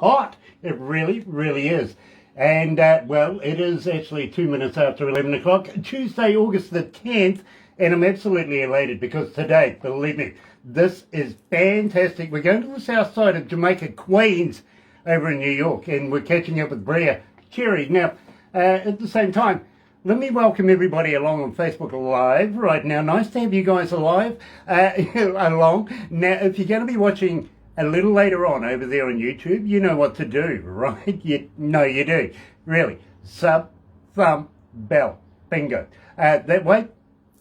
hot. It really, really is. And, well, it is actually 2 minutes after 11 o'clock, Tuesday, August the 10th, and I'm absolutely elated because today, believe me, this is fantastic. We're going to the south side of Jamaica, Queens, over in New York, and we're catching up with Bria Cheri. Now, at the same time, let me welcome everybody along on Facebook Live right now. Nice to have you guys along. Now, if you're going to be watching a little later on over there on YouTube, you know what to do, right? You do. Really. Sub, thumb, bell. Bingo. That way,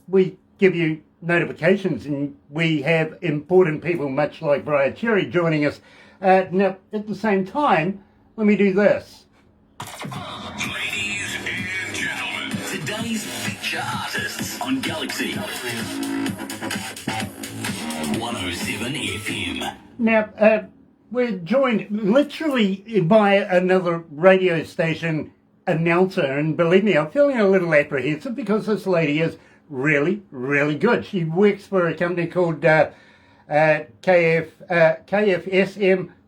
we give you notifications, and we have important people, much like Bria Cheri, joining us. Now, at the same time, let me do this. Ladies and gentlemen, today's feature artists on Galaxy 107 FM. Now, we're joined literally by another radio station announcer, and believe me, I'm feeling a little apprehensive because this lady is really, really good. She works for a company called KFSM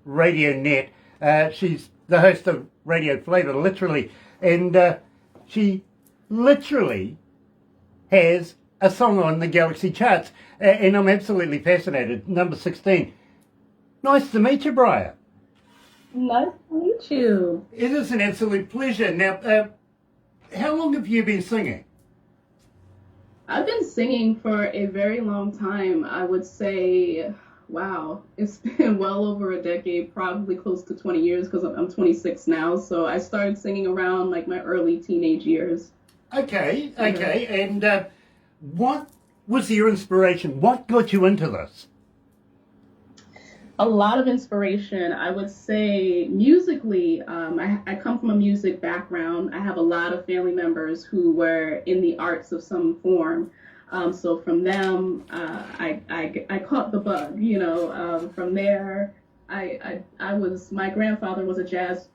Radio Net. She's the host of Radio Flavor, literally, and she literally has a song on the Galaxy charts, and I'm absolutely fascinated. Number 16. Nice to meet you, Bria. Nice to meet you. It is an absolute pleasure. Now, how long have you been singing? I've been singing for a very long time. I would say, wow, it's been well over a decade, probably close to 20 years because I'm 26 now. So I started singing around like my early teenage years. Okay. And what was your inspiration? What got you into this? A lot of inspiration. I would say musically, I come from a music background. I have a lot of family members who were in the arts of some form. So from them, I caught the bug, from there, my grandfather was a jazz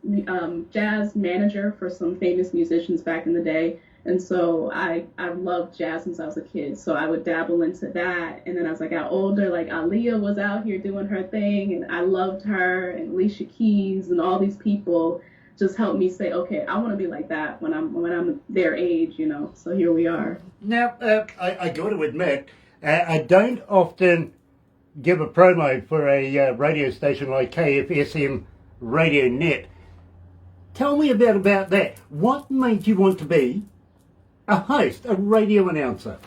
manager for some famous musicians back in the day. And so I loved jazz since I was a kid. So I would dabble into that. And then as I got older, like Aaliyah was out here doing her thing, and I loved her, and Alicia Keys and all these people just helped me say, okay, I want to be like that when I'm their age, So here we are. Now, I got to admit, I don't often give a promo for a radio station like KFSM Radio Net. Tell me about that. What made you want to be a host, a radio announcer?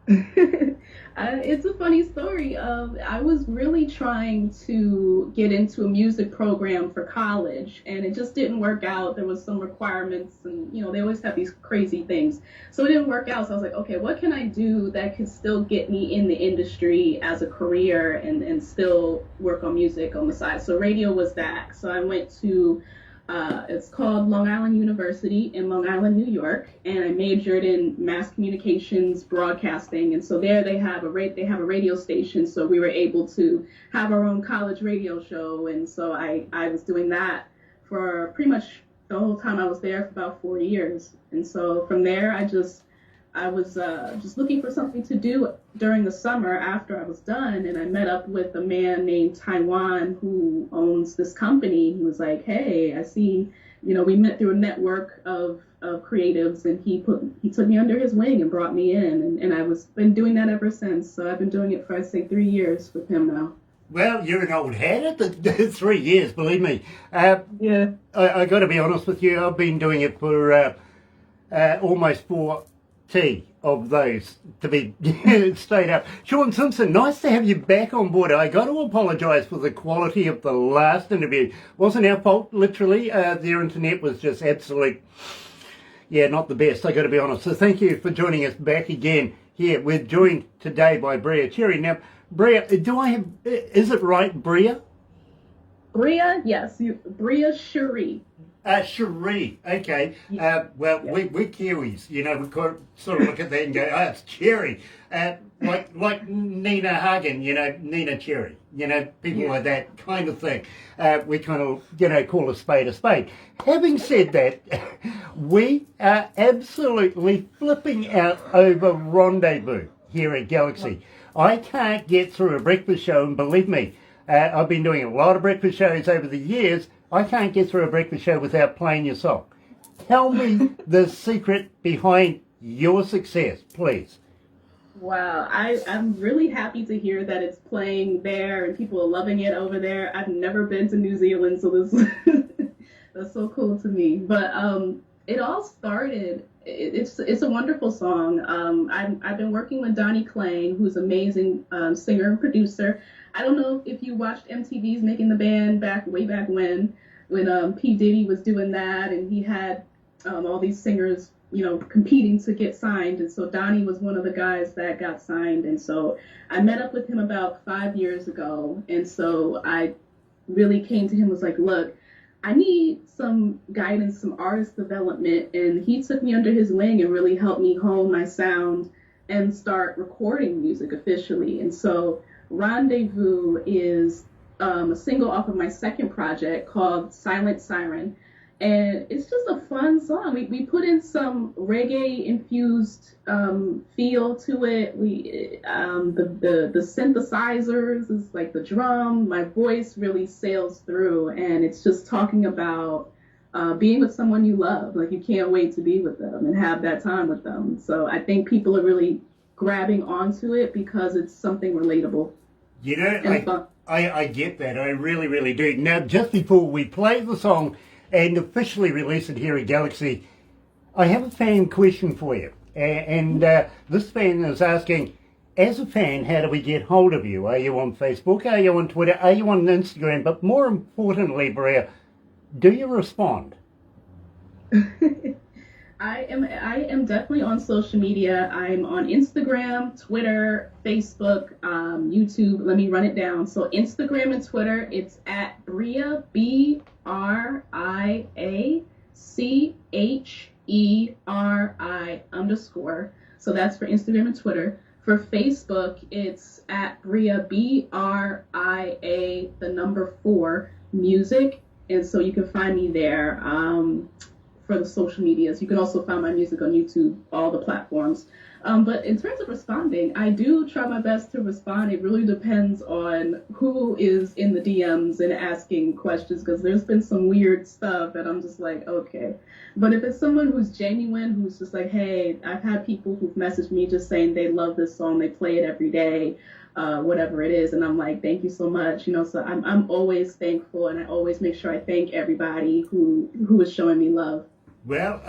It's a funny story. I was really trying to get into a music program for college, and it just didn't work out. There was some requirements, and they always have these crazy things. So it didn't work out. So I was like, okay, what can I do that could still get me in the industry as a career and still work on music on the side? So radio was that. So I went to it's called Long Island University in Long Island, New York, and I majored in mass communications broadcasting. And so there they have a radio station, so we were able to have our own college radio show. And so I was doing that for pretty much the whole time I was there, for about 4 years. And so from there, I was just looking for something to do during the summer after I was done, and I met up with a man named Taiwan who owns this company. He was like, hey, I see, we met through a network of creatives, and he took me under his wing and brought me in, and I've been doing that ever since. So I've been doing it for, I'd say, 3 years with him now. Well, you're an old hat at the 3 years, believe me. Yeah. I got to be honest with you, I've been doing it for almost 40 of those, to be straight up. Sean Simpson, nice to have you back on board. I got to apologise for the quality of the last interview. Wasn't our fault, literally. The internet was just absolute, not the best, I got to be honest. So thank you for joining us back again here. We're joined today by Bria Cheri. Now, Bria, is it right, Bria? Bria, yes, Bria Cheri. Cheri, okay. We're Kiwis, we sort of look at that and go, it's Cheri. Like Nina Hagen, Nina Cheri, people like that kind of thing. We kind of, call a spade a spade. Having said that, we are absolutely flipping out over Rendezvous here at Galaxy. I can't get through a breakfast show, and believe me, I've been doing a lot of breakfast shows over the years. I can't get through a breakfast show without playing your song. Tell me the secret behind your success, please. Wow, I'm really happy to hear that it's playing there and people are loving it over there. I've never been to New Zealand, so this that's so cool to me. But it all started. It's a wonderful song. I've been working with Donnie Klang, who's an amazing singer and producer. I don't know if you watched MTV's Making the Band way back when P Diddy was doing that, and he had all these singers, competing to get signed. And so Donnie was one of the guys that got signed. And so I met up with him about 5 years ago. And so I really came to him, was like, look, I need some guidance, some artist development. And he took me under his wing and really helped me hone my sound and start recording music officially. And so Rendezvous is a single off of my second project called Silent Siren. And it's just a fun song. We put in some reggae infused feel to it. The synthesizers is like the drum. My voice really sails through, and it's just talking about being with someone you love. Like, you can't wait to be with them and have that time with them. So I think people are really grabbing onto it because it's something relatable. I get that. I really, really do. Now, just before we play the song and officially release it here at Galaxy, I have a fan question for you. And this fan is asking, as a fan, how do we get hold of you? Are you on Facebook? Are you on Twitter? Are you on Instagram? But more importantly, Bria, do you respond? I am definitely on social media. I'm on Instagram, Twitter, Facebook, YouTube. Let me run it down. So Instagram and Twitter, it's at Bria, BRIACHERI _. So that's for Instagram and Twitter. For Facebook, it's at Bria, BRIA 4 music. And so you can find me there. For the social medias. You can also find my music on YouTube, all the platforms. But in terms of responding, I do try my best to respond. It really depends on who is in the DMs and asking questions, because there's been some weird stuff that I'm just like, okay. But if it's someone who's genuine, who's just like, hey, I've had people who've messaged me just saying they love this song, they play it every day, whatever it is, and I'm like, thank you so much. So I'm always thankful, and I always make sure I thank everybody who is showing me love. Well,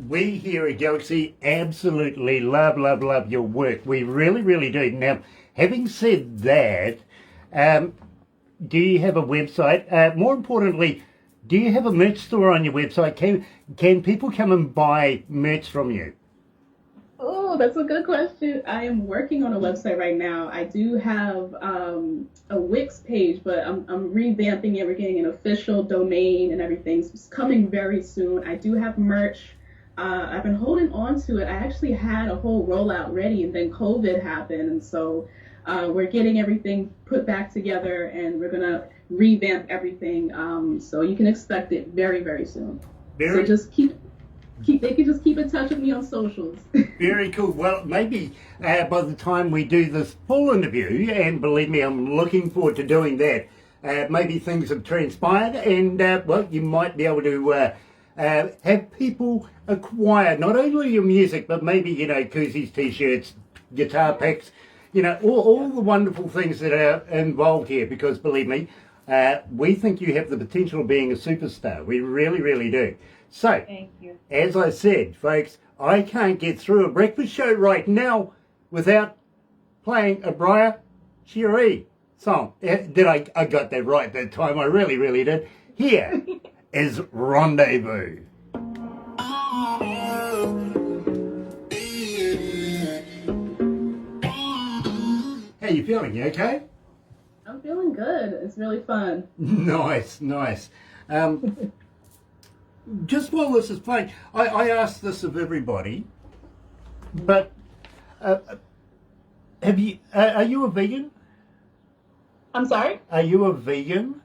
we here at Galaxy absolutely love your work. We really, really do. Now, having said that, do you have a website? More importantly, do you have a merch store on your website? Can people come and buy merch from you? Oh, that's a good question. I am working on a website right now. I do have a Wix page, but I'm revamping it. We're getting an official domain and everything. So it's coming very soon. I do have merch. I've been holding on to it. I actually had a whole rollout ready, and then COVID happened. And so we're getting everything put back together, and we're going to revamp everything. So you can expect it very, very soon. So just they can just keep in touch with me on socials. Very cool. Well, maybe by the time we do this full interview, and believe me, I'm looking forward to doing that, maybe things have transpired, and well, you might be able to have people acquire not only your music, but maybe, koozies, t-shirts, guitar picks, all the wonderful things that are involved here, because believe me, we think you have the potential of being a superstar. We really, really do. So, thank you. As I said, folks, I can't get through a breakfast show right now without playing a Bria Cheri song. Did I got that right that time? I really, really did. Here is Rendezvous. How you feeling? You okay? I'm feeling good. It's really fun. Nice. Just while this is playing, I ask this of everybody, but are you a vegan? I'm sorry? Are you a vegan?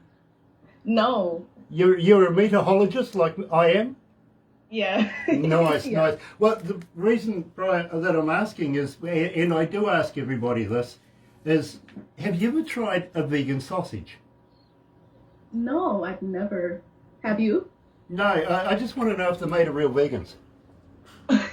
No. You're a meteorologist like I am? Yeah. Nice. Well, the reason that I'm asking is, and I do ask everybody this, is have you ever tried a vegan sausage? No, I've never. Have you? No, I just want to know if they're made of real vegans. I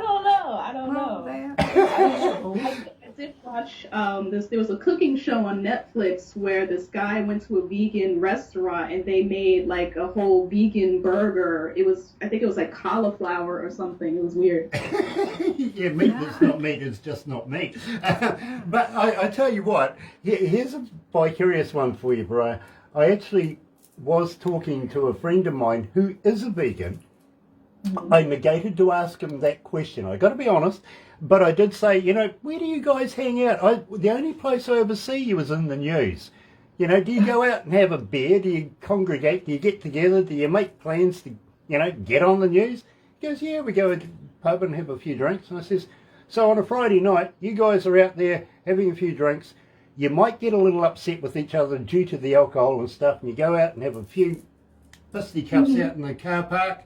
don't know. I don't know. I did watch this. There was a cooking show on Netflix where this guy went to a vegan restaurant and they made like a whole vegan burger. I think it was like cauliflower or something. It was weird. Yeah, meat that's not meat is just not meat. But I tell you what, here's a vicarious one for you, Bria. I actually was talking to a friend of mine who is a vegan. I negated to ask him that question. I got to be honest, but I did say, where do you guys hang out? The only place I ever see you is in the news. Do you go out and have a beer? Do you congregate? Do you get together? Do you make plans to, get on the news? He goes, yeah, we go to the pub and have a few drinks. And I says, so on a Friday night, you guys are out there having a few drinks. You might get a little upset with each other due to the alcohol and stuff, and you go out and have a few fisticuffs out in the car park.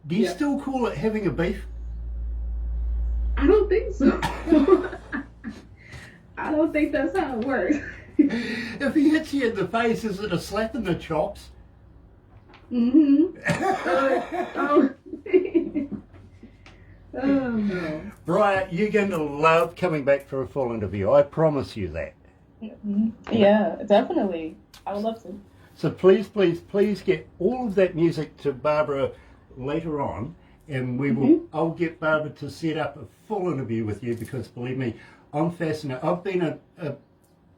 Do you still call it having a beef? I don't think so. I don't think that's how it works. If he hits you in the face, is it a slap in the chops? Mm-hmm. Oh no. Bria, you're going to love coming back for a full interview. I promise you that. Mm-hmm. Yeah, definitely. I would love to. So please, please, please get all of that music to Barbara later on, and I'll get Barbara to set up a full interview with you, because believe me, I'm fascinated. I've been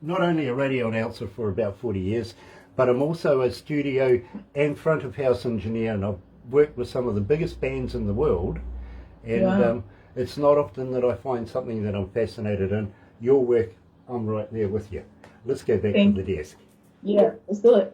not only a radio announcer for about 40 years, but I'm also a studio and front of house engineer, and I've worked with some of the biggest bands in the world, and it's not often that I find something that I'm fascinated in. Your work, I'm right there with you. Let's go back to the desk. Yeah, let's do it.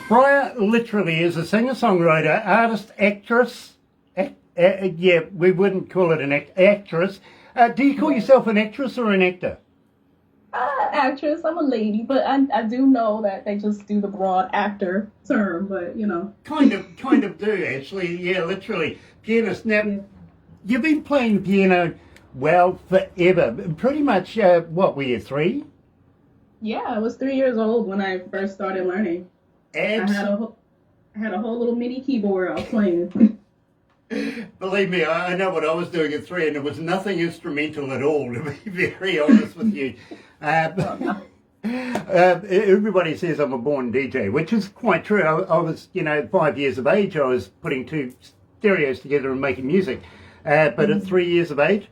Bria literally is a singer-songwriter, artist, actress. Yeah, we wouldn't call it an actress. Do you call yourself an actress or an actor? Actress. I'm a lady, but I do know that they just do the broad actor term, but Kind of do, actually. Yeah, literally. Pianist. Now, you've been playing piano, forever. Pretty much, what were you, 3? Yeah, I was 3 years old when I first started learning. I had a whole little mini keyboard I was playing. Believe me, I know what I was doing at 3, and it was nothing instrumental at all, to be very honest with you. Everybody says I'm a born DJ, which is quite true. I was, 5 years of age, I was putting 2 stereos together and making music. But at 3 years of age,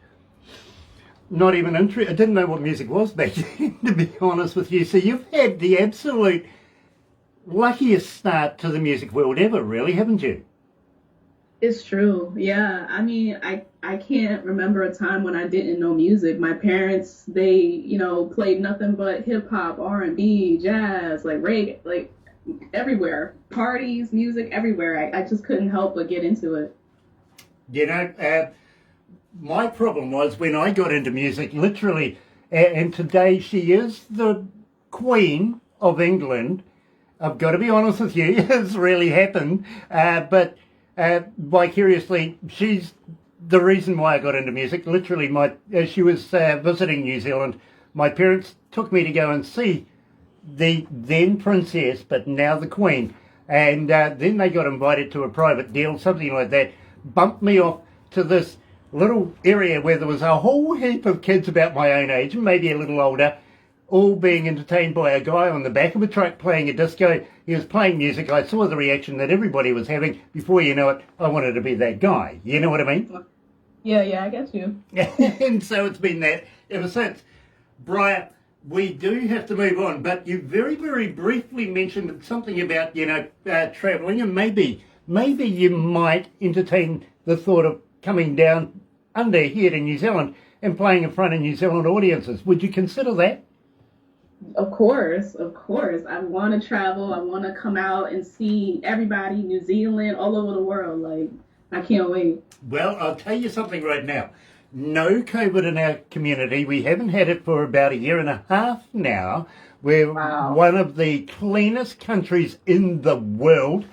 not even interested. I didn't know what music was back then, to be honest with you. So you've had the absolute luckiest start to the music world ever, really, haven't you? It's true. Yeah. I mean, I can't remember a time when I didn't know music. My parents, they, played nothing but hip hop, R&B, jazz, like reggae, like everywhere. Parties, music, everywhere. I just couldn't help but get into it. My problem was when I got into music, literally, and today she is the Queen of England. I've got to be honest with you, it's really happened. But vicariously, she's the reason why I got into music. Literally, she was visiting New Zealand. My parents took me to go and see the then princess, but now the Queen. And then they got invited to a private deal, something like that, bumped me off to this little area where there was a whole heap of kids about my own age, maybe a little older, all being entertained by a guy on the back of a truck playing a disco. He was playing music. I saw the reaction that everybody was having. Before you know it, I wanted to be that guy. You know what I mean? Yeah, I get you. And so it's been that ever since. Bria, We do have to move on, but you very, very briefly mentioned something about, travelling, and maybe you might entertain the thought of coming down under here to New Zealand and playing in front of New Zealand audiences. Would you consider that? Of course, of course. I want to travel. I want to come out and see everybody, New Zealand, all over the world. Like, I can't wait. Well, I'll tell you something right now. No COVID in our community. We haven't had it for about a year and a half now. We're one of the cleanest countries in the world.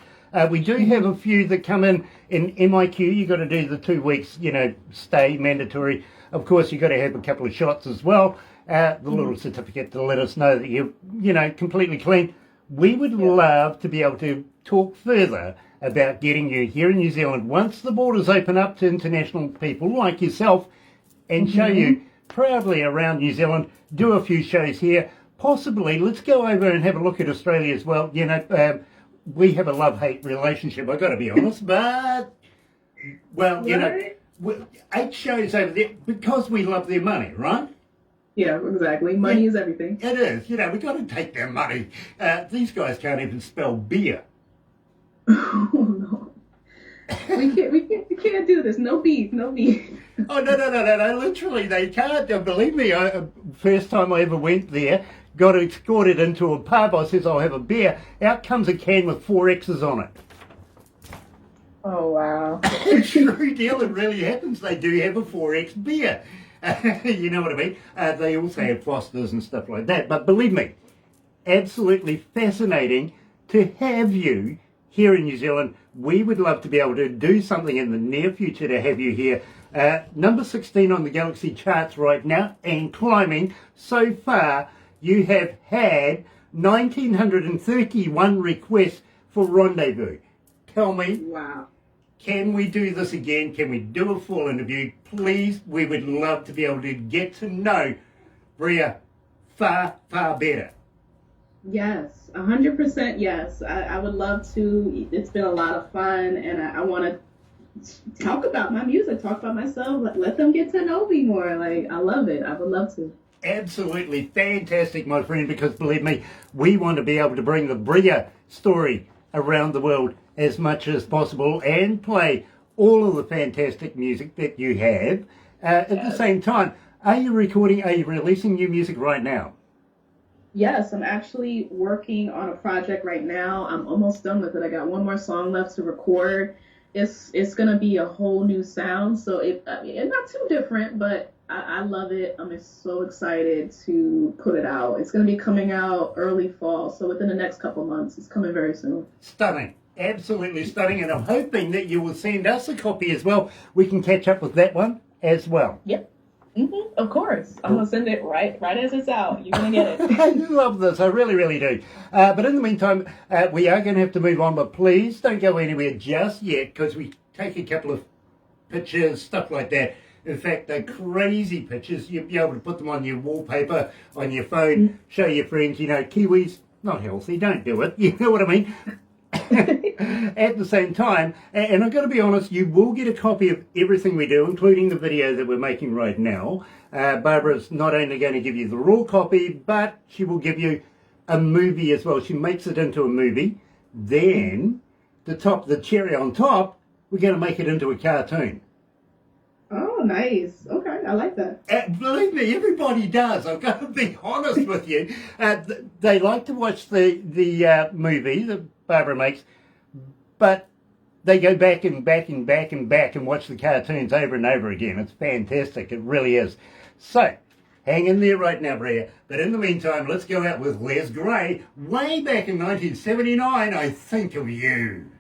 We do have a few that come in MIQ. You've got to do the 2 weeks, stay mandatory. Of course, you've got to have a couple of shots as well. The little certificate to let us know that you're, completely clean. We would love to be able to talk further about getting you here in New Zealand once the borders open up to international people like yourself and show you proudly around New Zealand, do a few shows here. Possibly, let's go over and have a look at Australia as well. We have a love-hate relationship, I've got to be honest, but, well, 8 shows over there because we love their money, right? Yeah, exactly. Money is everything. It is. We've got to take their money. These guys can't even spell beer. Oh, no. We can't do this. No beef. Oh, no. Literally, they can't. Believe me, first time I ever went there, got escorted into a pub. I says, I'll have a beer. Out comes a can with 4 X's on it. Oh, wow. True deal. It really happens. They do have a 4X beer. You know what I mean? They also have Fosters and stuff like that. But believe me, absolutely fascinating to have you here in New Zealand. We would love to be able to do something in the near future to have you here. Number 16 on the Galaxy charts right now and climbing. So far, you have had 1,931 requests for rendezvous. Tell me, wow. Can we do this again? Can we do a full interview? Please, we would love to be able to get to know Bria far, far better. Yes, 100% yes. I would love to. It's been a lot of fun, and I want to talk about my music, talk about myself, let them get to know me more. Like, I love it. I would love to. Absolutely fantastic, my friend, because believe me, we want to be able to bring the Bria story around the world as much as possible and play all of the fantastic music that you have. At the same time, are you releasing new music right now? Yes, I'm actually working on a project right now. I'm almost done with it. I got one more song left to record. It's going to be a whole new sound, so it's not too different, but I love it. I'm so excited to put it out. It's going to be coming out early fall, so within the next couple months. It's coming very soon. Stunning. Absolutely stunning, and I'm hoping that you will send us a copy as well. We can catch up with that one as well. Yep. Of course. I'm going to send it right as it's out. You're going to get it. I love this. I really, really do. But in the meantime, we are going to have to move on, but please don't go anywhere just yet because we take a couple of pictures, stuff like that. In fact, they're crazy pictures. You'll be able to put them on your wallpaper, on your phone, show your friends, Kiwis, not healthy, don't do it. You know what I mean? At the same time, and I've got to be honest, you will get a copy of everything we do, including the video that we're making right now. Barbara's not only going to give you the raw copy, but she will give you a movie as well. She makes it into a movie. Then, the cherry on top, we're going to make it into a cartoon. Oh, nice. Okay, I like that. Believe me, everybody does. I've got to be honest with you. They like to watch the movie that Barbara makes, but they go back and watch the cartoons over and over again. It's fantastic. It really is. So, hang in there right now, Bria. But in the meantime, let's go out with Les Gray. Way back in 1979, I Think of You.